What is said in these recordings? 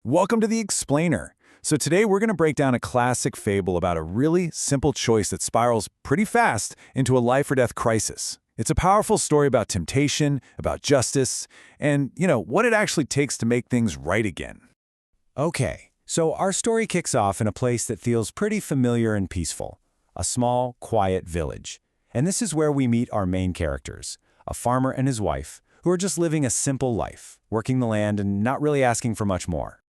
Welcome to The Explainer. So today we're going to break down a classic fable about a really simple choice that spirals pretty fast into a life-or-death crisis. It's a powerful story about temptation, about justice, and, what it actually takes to make things right again. Okay, so our story kicks off in a place that feels pretty familiar and peaceful, a small, quiet village. And this is where we meet our main characters, a farmer and his wife, who are just living a simple life, working the land and not really asking for much more.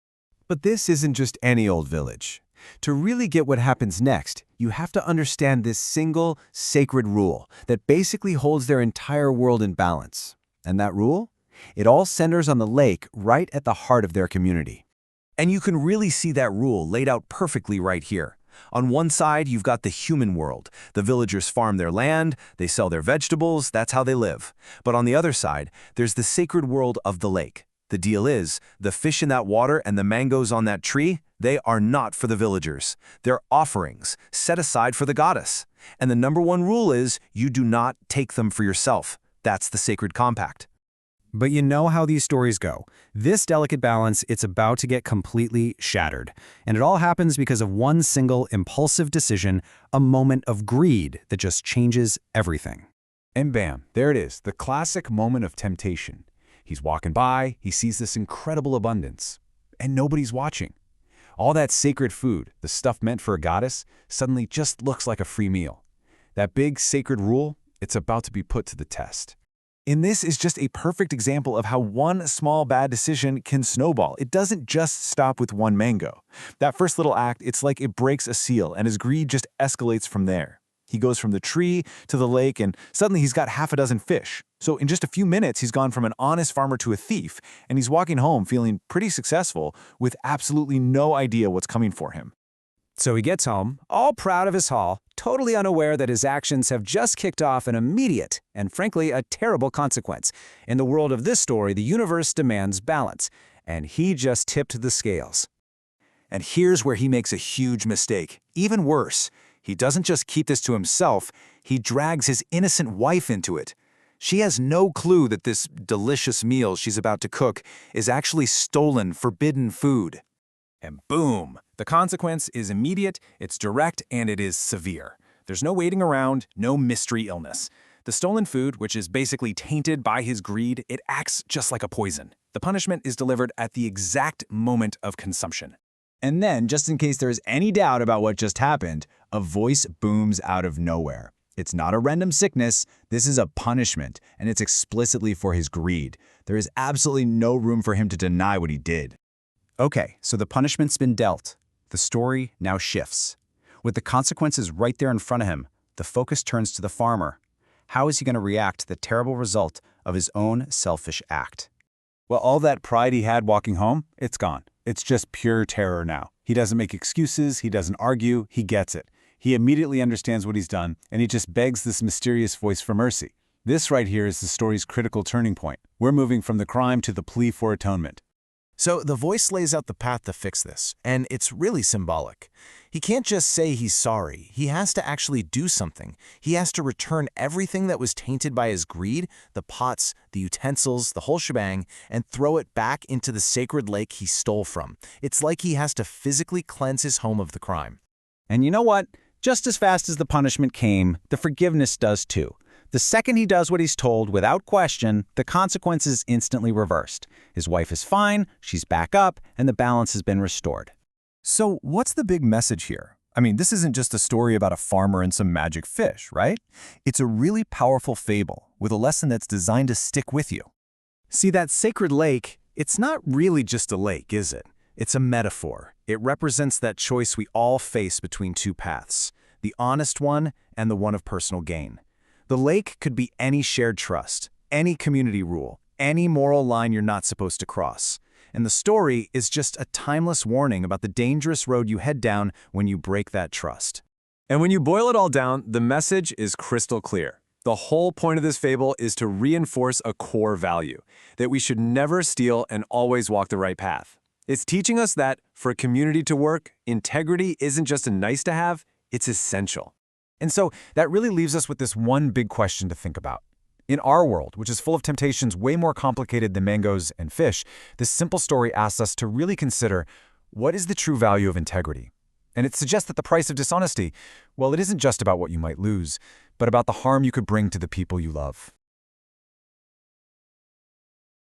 But this isn't just any old village. To really get what happens next, you have to understand this single, sacred rule that basically holds their entire world in balance. And that rule? It all centers on the lake right at the heart of their community. And you can really see that rule laid out perfectly right here. On one side, you've got the human world. The villagers farm their land, they sell their vegetables, that's how they live. But on the other side, there's the sacred world of the lake. The deal is, the fish in that water and the mangoes on that tree, they are not for the villagers. They're offerings, set aside for the goddess. And the number one rule is, you do not take them for yourself. That's the sacred compact. But you know how these stories go. This delicate balance, it's about to get completely shattered. And it all happens because of one single impulsive decision, a moment of greed that just changes everything. And bam, there it is, the classic moment of temptation. He's walking by, he sees this incredible abundance, and nobody's watching. All that sacred food, the stuff meant for a goddess, suddenly just looks like a free meal. That big sacred rule, it's about to be put to the test. And this is just a perfect example of how one small bad decision can snowball. It doesn't just stop with one mango. That first little act, it's like it breaks a seal, and his greed just escalates from there. He goes from the tree to the lake, and suddenly he's got half a dozen fish. So in just a few minutes, he's gone from an honest farmer to a thief, and he's walking home feeling pretty successful with absolutely no idea what's coming for him. So he gets home, all proud of his haul, totally unaware that his actions have just kicked off an immediate and, frankly, a terrible consequence. In the world of this story, the universe demands balance, and he just tipped the scales. And here's where he makes a huge mistake. Even worse, he doesn't just keep this to himself, he drags his innocent wife into it. She has no clue that this delicious meal she's about to cook is actually stolen, forbidden food. And boom! The consequence is immediate, it's direct, and it is severe. There's no waiting around, no mystery illness. The stolen food, which is basically tainted by his greed, it acts just like a poison. The punishment is delivered at the exact moment of consumption. And then, just in case there's any doubt about what just happened, a voice booms out of nowhere. It's not a random sickness, this is a punishment, and it's explicitly for his greed. There is absolutely no room for him to deny what he did. Okay, so the punishment's been dealt. The story now shifts. With the consequences right there in front of him, the focus turns to the farmer. How is he going to react to the terrible result of his own selfish act? Well, all that pride he had walking home, it's gone. It's just pure terror now. He doesn't make excuses, he doesn't argue, he gets it. He immediately understands what he's done, and he just begs this mysterious voice for mercy. This right here is the story's critical turning point. We're moving from the crime to the plea for atonement. So the voice lays out the path to fix this, and it's really symbolic. He can't just say he's sorry. He has to actually do something. He has to return everything that was tainted by his greed, the pots, the utensils, the whole shebang, and throw it back into the sacred lake he stole from. It's like he has to physically cleanse his home of the crime. And you know what? Just as fast as the punishment came, the forgiveness does too. The second he does what he's told, without question, the consequence is instantly reversed. His wife is fine, she's back up, and the balance has been restored. So what's the big message here? I mean, this isn't just a story about a farmer and some magic fish, right? It's a really powerful fable with a lesson that's designed to stick with you. See, that sacred lake, it's not really just a lake, is it? It's a metaphor. It represents that choice we all face between two paths, the honest one and the one of personal gain. The lake could be any shared trust, any community rule, any moral line you're not supposed to cross. And the story is just a timeless warning about the dangerous road you head down when you break that trust. And when you boil it all down, the message is crystal clear. The whole point of this fable is to reinforce a core value, that we should never steal and always walk the right path. It's teaching us that, for a community to work, integrity isn't just a nice-to-have, it's essential. And so that really leaves us with this one big question to think about. In our world, which is full of temptations way more complicated than mangoes and fish, this simple story asks us to really consider, what is the true value of integrity? And it suggests that the price of dishonesty, well, it isn't just about what you might lose, but about the harm you could bring to the people you love.